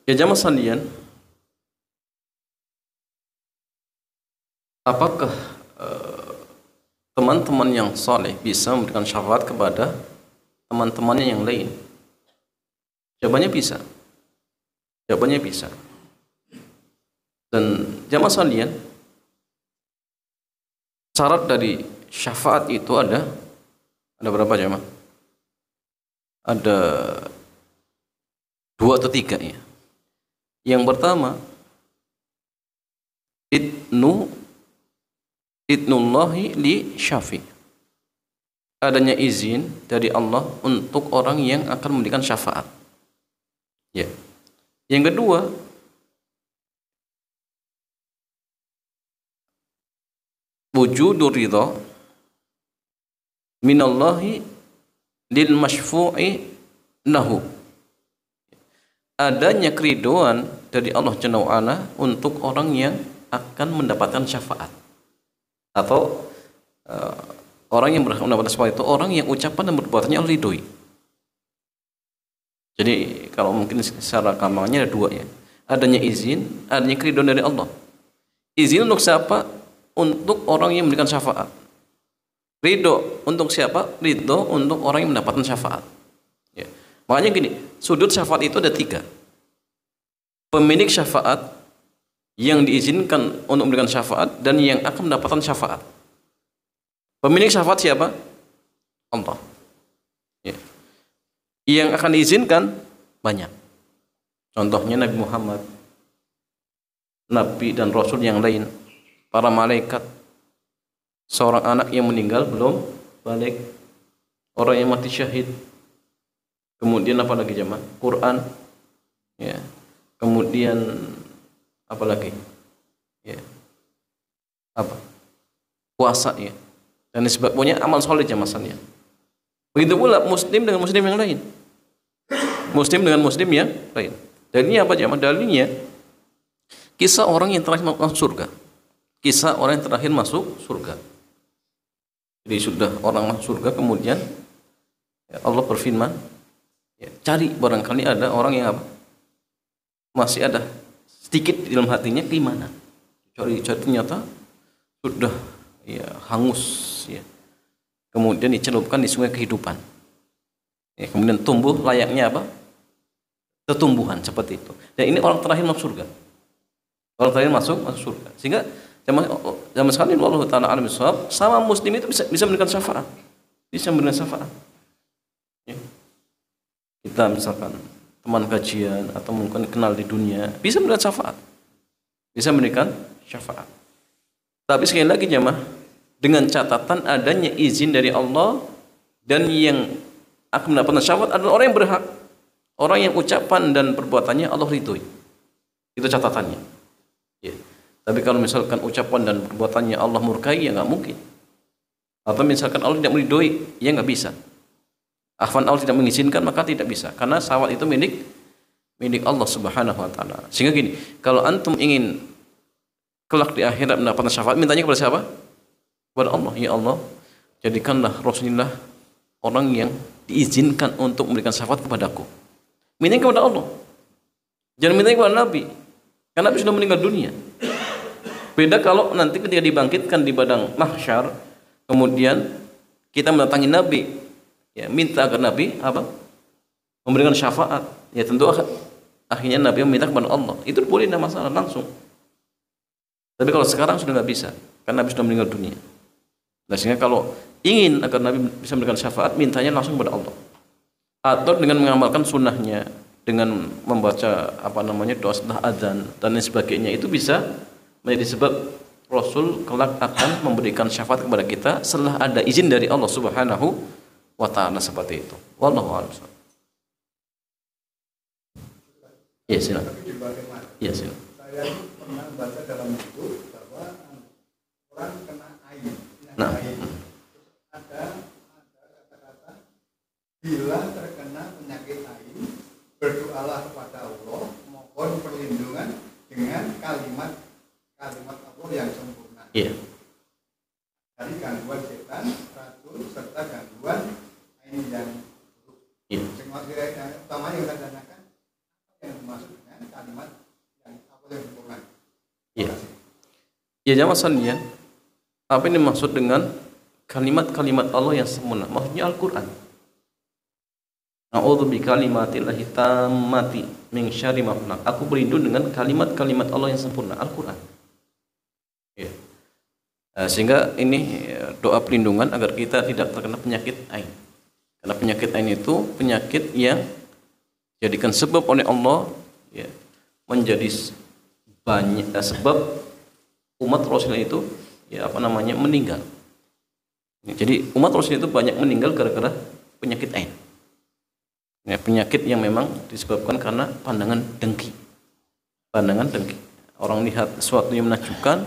[SPEAKER 1] Ya jamaah sekalian, apakah teman-teman yang soleh bisa memberikan syafaat kepada teman-temannya yang lain? Jawabannya bisa. Jawabannya bisa. Dan jamaah sekalian, syarat dari syafaat itu ada berapa jamaah? Ada 2 atau 3 ya. Yang pertama, idnullahi li syafi. Adanya izin dari Allah untuk orang yang akan memberikan syafaat. Ya. Yang kedua, wujudur ridha minallahi lil masyfu'i lahu. Adanya keridoan dari Allah Jalla wa'ala untuk orang yang akan mendapatkan syafaat. Atau orang yang berhak mendapatkan syafaat itu orang yang ucapan dan perbuatannya Allah ridhoi. Jadi kalau mungkin secara gampangnya ada 2 ya. Adanya izin, adanya keridhaan dari Allah. Izin untuk siapa? Untuk orang yang memberikan syafaat. Ridho untuk siapa? Ridho untuk orang yang mendapatkan syafaat. Ya. Makanya gini, sudut syafaat itu ada 3. Pemilik syafaat yang diizinkan untuk memberikan syafaat dan yang akan mendapatkan syafaat. Pemilik syafaat siapa? Allah. Ya. Yang akan diizinkan banyak. Contohnya Nabi Muhammad, Nabi dan Rasul yang lain, para malaikat, seorang anak yang meninggal belum balik, orang yang mati syahid, kemudian apa lagi jemaah? Quran, ya. Kemudian apa lagi? Ya. Apa? Puasa ya. Dan sebagainya amal soleh jemaah sekalian. Begitu pula muslim dengan muslim yang lain. Muslim dengan muslim yang lain. Dalilnya apa jemaah? Dalilnya kisah orang yang terakhir masuk surga. Kisah orang yang terakhir masuk surga. Jadi sudah orang masuk surga, kemudian ya Allah berfirman, ya, cari barangkali ada orang yang apa? Masih ada sedikit di dalam hatinya keimanan. Cari ternyata sudah ya hangus ya. Kemudian dicelupkan di sungai kehidupan. Ya, kemudian tumbuh layaknya apa? Tumbuhan seperti itu. Dan ini orang terakhir masuk surga. Orang terakhir masuk surga. Sehingga zaman sekali Allah Taala alam bisawab, sama muslim itu bisa memberikan syafaat. Bisa memberikan syafaat. Ya. Kita misalkan teman kajian atau mungkin kenal di dunia, bisa memberikan syafaat. Bisa memberikan syafaat. Tapi sekali lagi jemaah, dengan catatan adanya izin dari Allah, dan yang akan mendapatkan syafaat adalah orang yang berhak, orang yang ucapan dan perbuatannya Allah ridhoi. Itu catatannya. Ya. Tapi kalau misalkan ucapan dan perbuatannya Allah murkai, ya nggak mungkin. Atau misalkan Allah tidak meridhoi, ya nggak bisa. Afwan, Allah tidak mengizinkan, maka tidak bisa. Karena syafaat itu milik Allah Subhanahu wa taala. Sehingga gini, kalau antum ingin kelak di akhirat mendapatkan syafaat, mintanya kepada siapa? Kepada Allah. Ya Allah, jadikanlah Rasulullah orang yang diizinkan untuk memberikan syafaat kepadaku. Minta kepada Allah. Jangan minta kepada Nabi. Karena Nabi sudah meninggal dunia. Beda kalau nanti ketika dibangkitkan di padang mahsyar, kemudian kita mendatangi Nabi, ya minta agar Nabi apa? Memberikan syafaat. Ya tentu akhirnya Nabi meminta kepada Allah. Itu boleh, tidak masalah, langsung. Tapi kalau sekarang sudah nggak bisa, karena Nabi sudah meninggal dunia. Nah, sehingga kalau ingin agar Nabi bisa memberikan syafaat, mintanya langsung kepada Allah. Atau dengan mengamalkan sunnahnya, dengan membaca doa setelah adzan dan lain sebagainya, itu bisa menjadi sebab Rasul kelak akan memberikan syafaat kepada kita setelah ada izin dari Allah Subhanahu wa taala seperti itu. Wallahu a'lam. Ya, silakan. Ya, silakan.
[SPEAKER 2] Saya pernah baca dalam buku bahwa orang kena air.
[SPEAKER 1] Nah,
[SPEAKER 2] Ada kata-kata, bila terkena penyakit air, berdoalah kepada Allah, mohon perlindungan dengan kalimat Allah yang sempurna.
[SPEAKER 1] iya.
[SPEAKER 2] Dari gangguan setan, racun, serta gangguan air yang buruk.
[SPEAKER 1] Iya.
[SPEAKER 2] Yang utama yang saya tanyakan, yang dimaksud dengan kalimat yang Allah yang sempurna.
[SPEAKER 1] Iya. Ya, jamaah sekalian, apa ini maksud dengan kalimat-kalimat Allah yang sempurna? Maksudnya Al-Qur'an. A'udzu bikalimatillahi tammati min syarri ma khalaq. Aku berlindung dengan kalimat-kalimat Allah yang sempurna, Al-Qur'an. Ya. Sehingga ini doa perlindungan agar kita tidak terkena penyakit ain. Karena penyakit ain itu penyakit yang jadikan sebab oleh Allah, ya, menjadi banyak sebab umat Rasulullah itu meninggal. Jadi umat Rasulullah itu banyak meninggal gara-gara penyakit ain. Ya, penyakit yang memang disebabkan karena pandangan dengki. Pandangan dengki. Orang lihat sesuatu yang menakjubkan,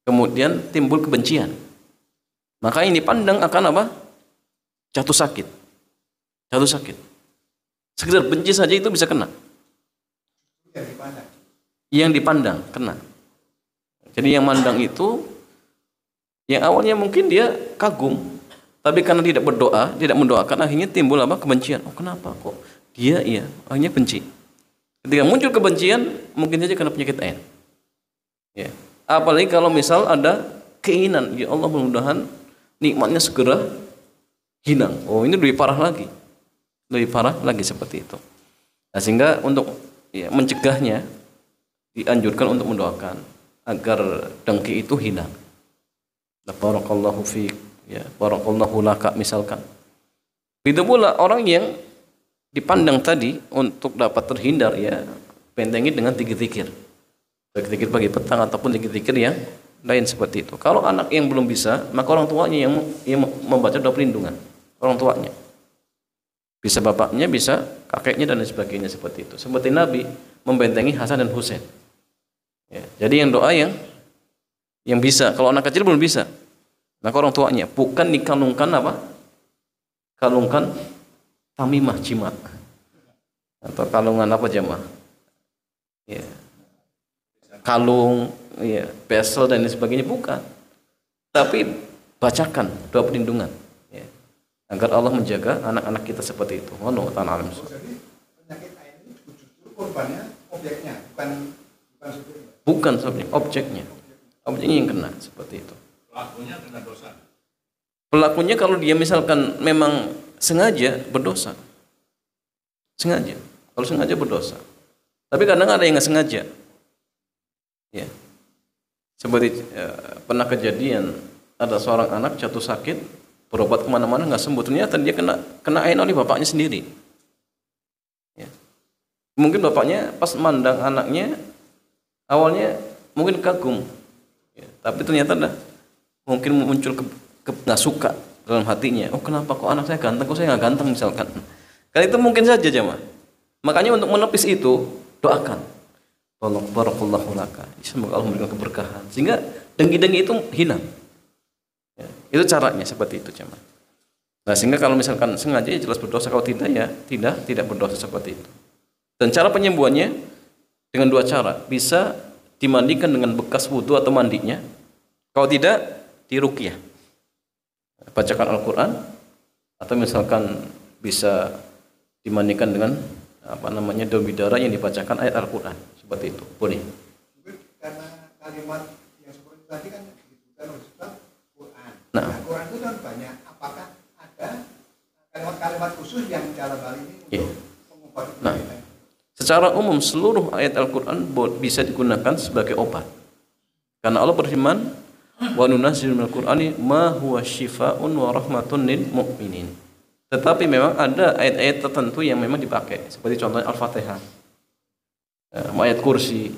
[SPEAKER 1] kemudian timbul kebencian. Maka ini dipandang akan apa? Jatuh sakit. Jatuh sakit. Sekedar benci saja itu bisa kena. Yang dipandang kena. Jadi yang mandang itu, yang awalnya mungkin dia kagum, tapi karena tidak berdoa, tidak mendoakan, akhirnya timbul apa? Kebencian. Oh, kenapa kok dia akhirnya benci. Ketika muncul kebencian, mungkin saja karena penyakit ain. Ya. Apalagi kalau misal ada keinginan, ya Allah mudah-mudahan nikmatnya segera hilang. Oh, ini lebih parah lagi. Lebih parah lagi seperti itu. Nah, sehingga untuk mencegahnya dianjurkan untuk mendoakan agar dengki itu hilang. Barakallahu fiik, ya, barakallahu laka misalkan. Begitu pula orang yang dipandang tadi untuk dapat terhindar, ya, bentengi dengan zikir-zikir. Baik zikir pagi petang ataupun zikir-zikir yang lain seperti itu. Kalau anak yang belum bisa, maka orang tuanya yang membaca doa perlindungan. Orang tuanya. Bisa bapaknya, bisa kakeknya dan lain sebagainya seperti itu. Seperti Nabi membentengi Hasan dan Husain. Ya, jadi yang doa yang bisa. Kalau anak kecil belum bisa, maka orang tuanya. Bukan dikalungkan apa? Kalungkan tamimah jimat atau kalungan apa jemaah? Ya, kalung, ya, pesel dan lain sebagainya, bukan. Tapi bacakan doa perlindungan, ya, agar Allah menjaga anak-anak kita seperti itu. Wallahu ta'ala alam.
[SPEAKER 2] Jadi penyakit ain ini justru korbannya objeknya, subjeknya.
[SPEAKER 1] Bukan subjek, objeknya. Objeknya yang kena seperti itu.
[SPEAKER 4] Pelakunya kena dosa.
[SPEAKER 1] Pelakunya kalau dia misalkan memang sengaja berdosa. Sengaja. Kalau sengaja berdosa. Tapi kadang ada yang nggak sengaja. Ya. Seperti pernah kejadian ada seorang anak jatuh sakit, berobat kemana-mana nggak sembuh. Ternyata dia kena ain oleh bapaknya sendiri. Ya. Mungkin bapaknya pas mandang anaknya awalnya mungkin kagum, ya, tapi ternyata mungkin muncul nggak suka dalam hatinya. Oh, kenapa kok anak saya ganteng, kok saya nggak ganteng misalkan. Karena itu mungkin saja jemaah. Makanya untuk menepis itu doakan barakallahu laka. Semoga Allah memberikan keberkahan. Sehingga dengki-dengki itu hilang. Ya, itu caranya seperti itu, jemaah. Nah, sehingga kalau misalkan sengaja ya jelas berdosa, kalau tidak ya tidak berdosa seperti itu. Dan cara penyembuhannya dengan dua cara. Bisa dimandikan dengan bekas wudu atau mandinya. Kalau tidak, diruqyah. Bacakan Al-Qur'an atau misalkan bisa dimandikan dengan daun bidara yang dibacakan ayat Al-Qur'an. Seperti itu. Boleh.
[SPEAKER 2] Mungkin karena kalimat yang seperti tadi kan disebutkan oleh Ustaz Quran.
[SPEAKER 1] Nah,
[SPEAKER 2] Quran itu kan banyak. Apakah ada kalimat-kalimat khusus yang dalam hal ini untuk mengobati penyakit?
[SPEAKER 1] Secara umum seluruh ayat Al-Qur'an bisa digunakan sebagai obat. Karena Allah berfirman, "Wa nunazzilu minal Qur'ani ma huwa syifaa'un wa rahmatun lil mu'minin." Tetapi memang ada ayat-ayat tertentu yang memang dipakai, seperti contohnya Al-Fatihah, ayat kursi.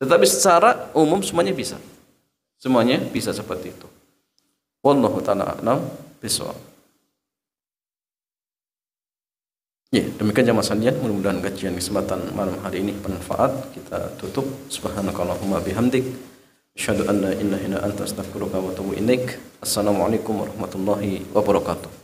[SPEAKER 1] Tetapi secara umum semuanya bisa. Semuanya bisa seperti itu. Wallahu ta'ala a'lam bishawab. Ya, demikian jamaah sekalian, mudah-mudahan kajian kesempatan malam hari ini bermanfaat. Kita tutup. Subhanakallahumma bihamdik, asyhadu an la ilaha illa anta astaghfiruka wa atubu ilaik. Assalamualaikum warahmatullahi wabarakatuh.